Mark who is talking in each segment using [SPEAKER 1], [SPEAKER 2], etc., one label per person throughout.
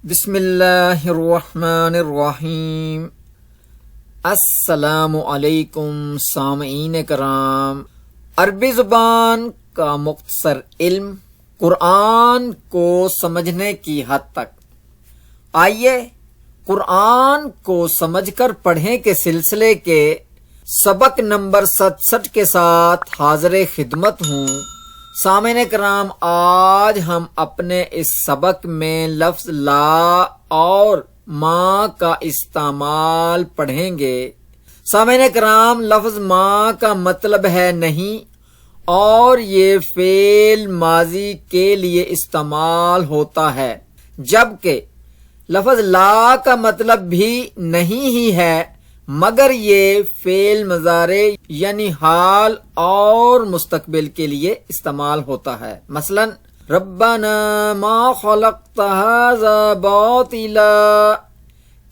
[SPEAKER 1] بسم اللہ الرحمن الرحیم۔ السلام علیکم سامعین کرام۔ عربی زبان کا مختصر علم قرآن کو سمجھنے کی حد تک۔ آئیے قرآن کو سمجھ کر پڑھیں کے سلسلے کے سبق نمبر 67 کے ساتھ حاضر خدمت ہوں۔ سامعین کرام، آج ہم اپنے اس سبق میں لفظ لا اور ماں کا استعمال پڑھیں گے۔ سامعین کرام، لفظ ماں کا مطلب ہے نہیں، اور یہ فعل ماضی کے لیے استعمال ہوتا ہے، جبکہ لفظ لا کا مطلب بھی نہیں ہی ہے، مگر یہ فعل مضارع یعنی حال اور مستقبل کے لیے استعمال ہوتا ہے۔ مثلا ربنا ما خلقت هذا باطلا،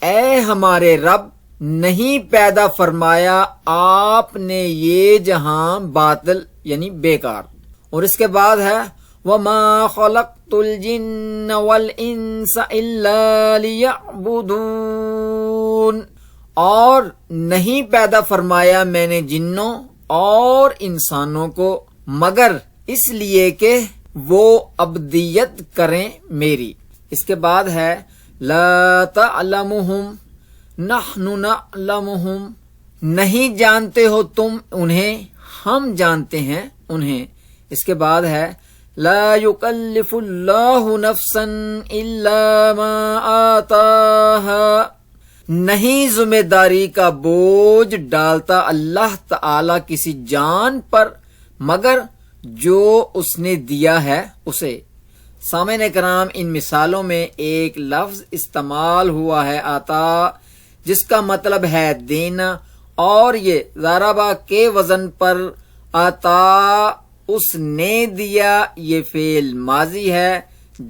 [SPEAKER 1] اے ہمارے رب نہیں پیدا فرمایا آپ نے یہ جہاں باطل یعنی بیکار۔ اور اس کے بعد ہے وما خلقت الجن والانس الا ليعبدون، اور نہیں پیدا فرمایا میں نے جنوں اور انسانوں کو مگر اس لیے کہ وہ عبدیت کریں میری۔ اس کے بعد ہے لا تعلمهم نحن نعلمهم، نہیں جانتے ہو تم انہیں، ہم جانتے ہیں انہیں۔ اس کے بعد ہے لا يكلف الله نفسا الا ما آتاها، نہیں ذمہ داری کا بوجھ ڈالتا اللہ تعالی کسی جان پر مگر جو اس نے دیا ہے اسے۔ سامعین کرام، ان مثالوں میں ایک لفظ استعمال ہوا ہے آتا، جس کا مطلب ہے دینا، اور یہ ضربہ کے وزن پر آتا اس نے دیا، یہ فعل ماضی ہے،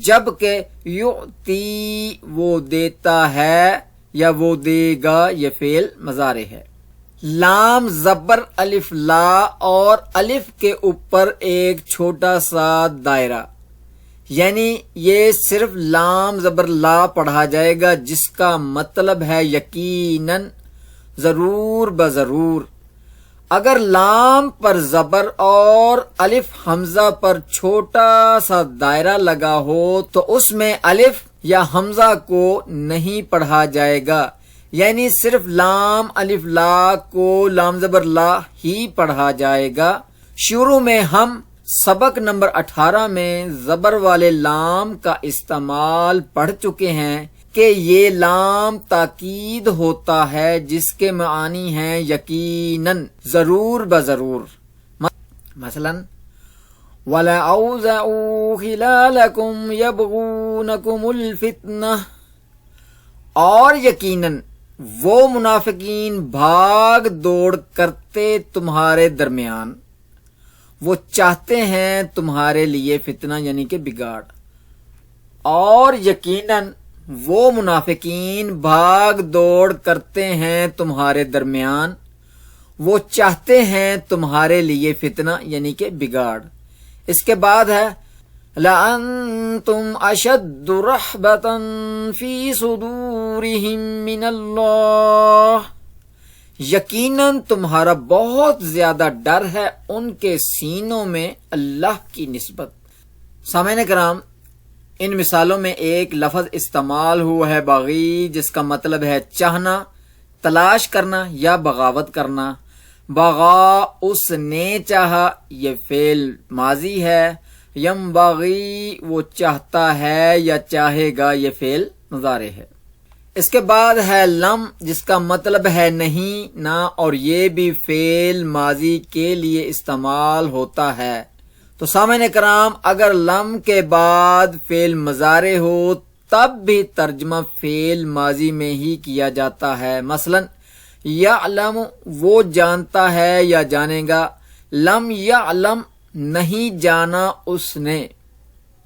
[SPEAKER 1] جبکہ یعطی وہ دیتا ہے یا وہ دے گا، یہ فعل مضارع ہے۔ لام زبر الف لا، اور الف کے اوپر ایک چھوٹا سا دائرہ، یعنی یہ صرف لام زبر لا پڑھا جائے گا، جس کا مطلب ہے یقیناً، ضرور بضرور۔ اگر لام پر زبر اور الف حمزہ پر چھوٹا سا دائرہ لگا ہو تو اس میں الف یا حمزہ کو نہیں پڑھا جائے گا، یعنی صرف لام الف لا کو لام زبر لا ہی پڑھا جائے گا۔ شروع میں ہم سبق نمبر 18 میں زبر والے لام کا استعمال پڑھ چکے ہیں کہ یہ لام تاکید ہوتا ہے، جس کے معانی ہیں یقیناً، ضرور بضرور۔ مثلا وَلَأَوْزَعُوا خِلَالَكُمْ يَبْغُونَكُمُ الْفِتْنَةَ، اور یقیناً وہ منافقین بھاگ دوڑ کرتے تمہارے درمیان، وہ چاہتے ہیں تمہارے لیے فتنہ یعنی کہ بگاڑ، اور یقیناً وہ منافقین بھاگ دوڑ کرتے ہیں تمہارے درمیان، وہ چاہتے ہیں تمہارے لیے فتنہ یعنی کہ بگاڑ۔ اس کے بعد ہے لَأَنْتُمْ أَشَدُّ رَحْبَةً فِي صُدُورِهِمْ مِنَ اللَّهِ، یقیناً تمہارا بہت زیادہ ڈر ہے ان کے سینوں میں اللہ کی نسبت۔ سامعین کرام، ان مثالوں میں ایک لفظ استعمال ہوا ہے باغی، جس کا مطلب ہے چاہنا، تلاش کرنا یا بغاوت کرنا۔ بغا اس نے چاہا، یہ فعل ماضی ہے۔ ینبغی وہ چاہتا ہے یا چاہے گا، یہ فعل مضارع ہے۔ اس کے بعد ہے لم، جس کا مطلب ہے نہیں، نہ، اور یہ بھی فعل ماضی کے لیے استعمال ہوتا ہے۔ تو سامعین کرام، اگر لم کے بعد فعل مضارع ہو تب بھی ترجمہ فعل ماضی میں ہی کیا جاتا ہے۔ مثلا یعلم وہ جانتا ہے یا جانے گا، لم یعلم نہیں جانا اس نے۔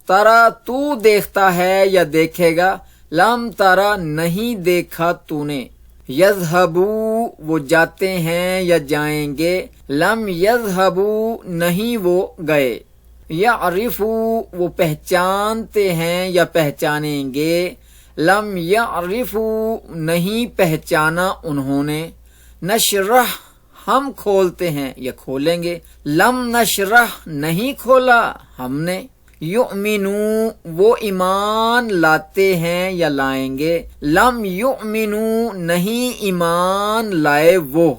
[SPEAKER 1] ترا تو دیکھتا ہے یا دیکھے گا، لم ترا نہیں دیکھا تو نے۔ یذہبو وہ جاتے ہیں یا جائیں گے، لم یذہبو نہیں وہ گئے۔ یعرفو وہ پہچانتے ہیں یا پہچانیں گے، لم یعرفوا نہیں پہچانا انہوں نے، نشرح ہم کھولتے ہیں یا کھولیں گے، لم نشرح نہیں کھولا ہم نے، یؤمنو وہ ایمان لاتے ہیں یا لائیں گے، لم یؤمنو نہیں ایمان لائے وہ۔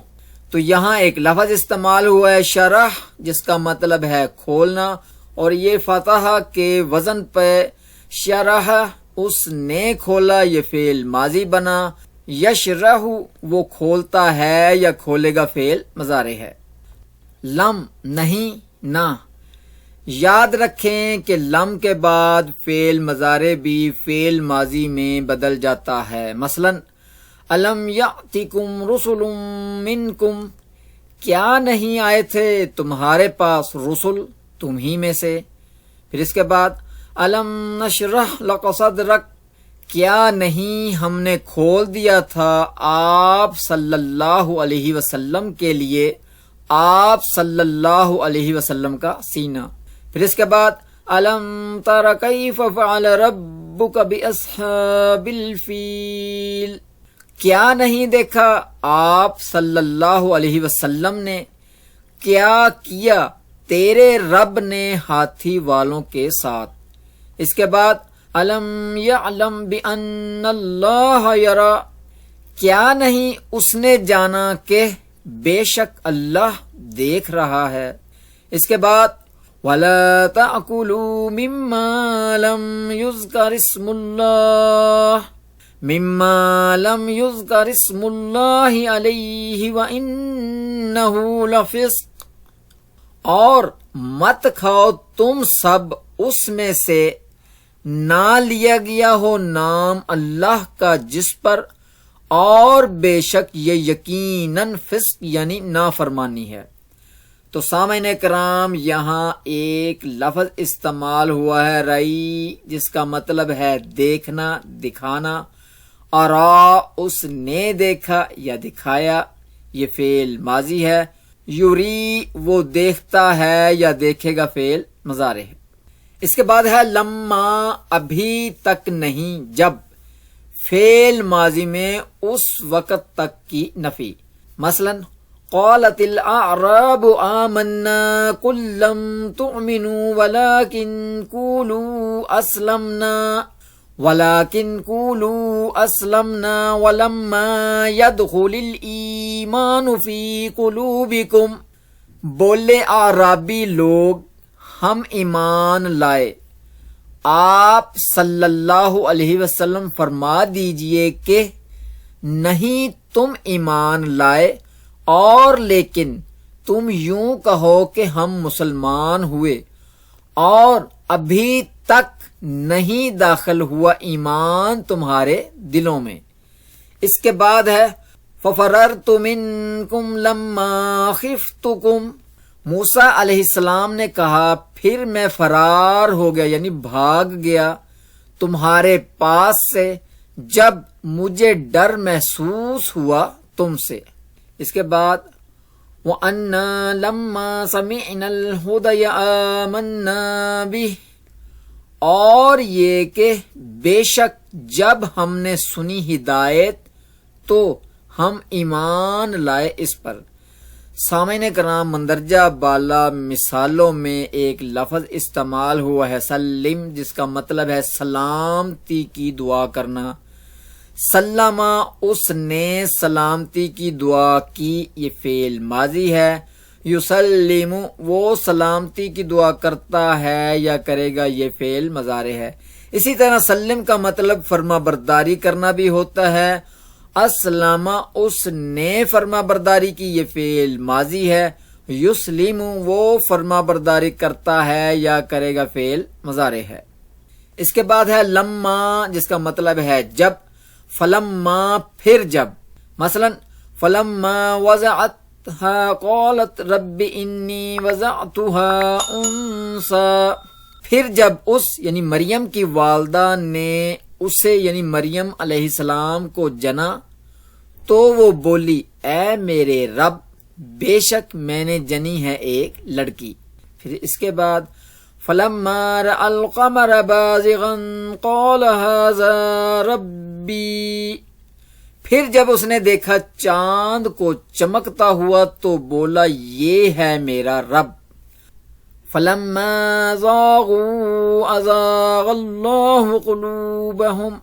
[SPEAKER 1] تو یہاں ایک لفظ استعمال ہوا ہے شرح، جس کا مطلب ہے کھولنا، اور یہ فتح کے وزن پہ شرح اس نے کھولا، یہ فعل ماضی بنا، یشرح وہ کھولتا ہے یا کھولے گا فعل مضارع ہے۔ لم نہیں نہ، یاد رکھیں کہ لم کے بعد فعل مضارع بھی فعل ماضی میں بدل جاتا ہے۔ مثلا الم یاتکم رسل منکم، کیا نہیں آئے تھے تمہارے پاس رسل تم ہی میں سے۔ پھر اس کے بعد الم نشرح لک صدرک، کیا نہیں ہم نے کھول دیا تھا آپ صلی اللہ علیہ وسلم کے لیے، آپ صلی اللہ علیہ وسلم کا سینہ۔ پھر اس کے بعد الم تر کیف فعل ربک باصحاب الفیل، کیا نہیں دیکھا آپ صلی اللہ علیہ وسلم نے کیا کیا تیرے رب نے ہاتھی والوں کے ساتھ۔ اس کے بعد الم یعلم بان اللہ یری، کیا نہیں اس نے جانا کہ بے شک اللہ دیکھ رہا ہے۔ اس کے بعد وَلَا تَأْكُلُوا مِمَّا لَمْ يُذْكَرِ اسْمُ اللَّهِ مِمَّا لَمْ يُذْكَرِ اسْمُ اللَّهِ عَلَيْهِ وَإِنَّهُ لَفِسْقٌ، اور مت کھاؤ تم سب اس میں سے نہ لیا گیا ہو نام اللہ کا جس پر، اور بے شک یہ یقیناً فسق یعنی نافرمانی ہے۔ تو سامعین کرام، یہاں ایک لفظ استعمال ہوا ہے رئی، جس کا مطلب ہے دیکھنا، دکھانا، اور اس نے دیکھا یا دکھایا، یہ فعل ماضی ہے۔ یوری وہ دیکھتا ہے یا دیکھے گا فعل مضارع ہے۔ اس کے بعد ہے لما ابھی تک نہیں، جب فعل ماضی میں اس وقت تک کی نفی۔ مثلا قالت الاعراب آمنا قل لم تؤمنوا ولكن قولوا اسلمنا ولما يدخل الایمان فی قلوبکم، بولے اعرابی لوگ ہم ایمان لائے۔ آپ صلی اللہ علیہ وسلم فرما دیجئے کہ نہیں تم ایمان لائے، اور لیکن تم یوں کہو کہ ہم مسلمان ہوئے، اور ابھی تک نہیں داخل ہوا ایمان تمہارے دلوں میں۔ اس کے بعد ہے فَفَرَرْتُ مِنْكُمْ لَمَّا خِفْتُكُمْ، موسیٰ علیہ السلام نے کہا پھر میں فرار ہو گیا یعنی بھاگ گیا تمہارے پاس سے جب مجھے ڈر محسوس ہوا تم سے۔ اس کے بعد وَأَنَّا لَمَّا سَمِعْنَا الْهُدَيَ آمَنَّا بِهِ، اور یہ کہ بے شک جب ہم نے سنی ہدایت تو ہم ایمان لائے اس پر۔ سامعین کرام، مندرجہ بالا مثالوں میں ایک لفظ استعمال ہوا ہے سلم، جس کا مطلب ہے سلامتی کی دعا کرنا۔ سلمہ اس نے سلامتی کی دعا کی، یہ فعل ماضی ہے۔ یسلم وہ سلامتی کی دعا کرتا ہے یا کرے گا، یہ فعل مضارع ہے۔ اسی طرح سلم کا مطلب فرما برداری کرنا بھی ہوتا ہے۔ اسلم اس نے فرما برداری کی، یہ فعل ماضی ہے۔ یسلم وہ فرما برداری کرتا ہے یا کرے گا، فعل مضارع ہے۔ اس کے بعد ہے لما، جس کا مطلب ہے جب۔ فلما پھر جب، مثلا فلما وضعتها قالت رب انی وضعتها انثى، پھر جب اس یعنی مریم کی والدہ نے اسے یعنی مریم علیہ السلام کو جنا تو وہ بولی اے میرے رب بے شک میں نے جنی ہے ایک لڑکی۔ پھر اس کے بعد فلما رأى القمر بازغا قال هذا ربی، پھر جب اس نے دیکھا چاند کو چمکتا ہوا تو بولا یہ ہے میرا رب۔ فلما زاغوا ازاغ اللہ قلوبہم،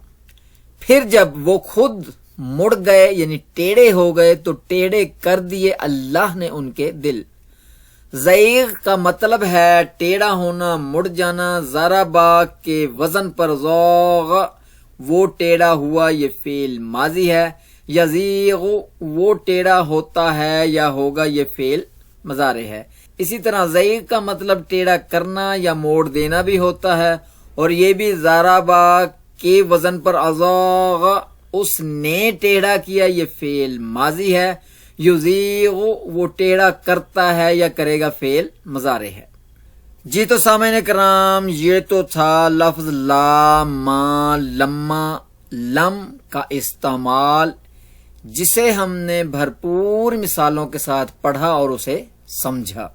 [SPEAKER 1] پھر جب وہ خود مڑ گئے یعنی ٹیڑے ہو گئے تو ٹیڑے کر دیے اللہ نے ان کے دل۔ زیغ کا مطلب ہے ٹیڑھا ہونا، مڑ جانا۔ ضربا کے وزن پر زاغ، وہ ٹیڑھا ہوا، یہ فعل ماضی ہے۔ یزیغ، وہ ٹیڑھا ہوتا ہے یا ہوگا، یہ فعل مضارع ہے۔ اسی طرح زیغ کا مطلب ٹیڑھا کرنا یا موڑ دینا بھی ہوتا ہے، اور یہ بھی ضربا کے وزن پر ازاغ، اس نے ٹیڑھا کیا، یہ فعل ماضی ہے۔ یزیغ، وہ ٹیڑھا کرتا ہے یا کرے گا، فعل مضارع ہے۔ جی تو سامعین کرام، یہ تو تھا لفظ لا، ما، لما، لم کا استعمال، جسے ہم نے بھرپور مثالوں کے ساتھ پڑھا اور اسے سمجھا۔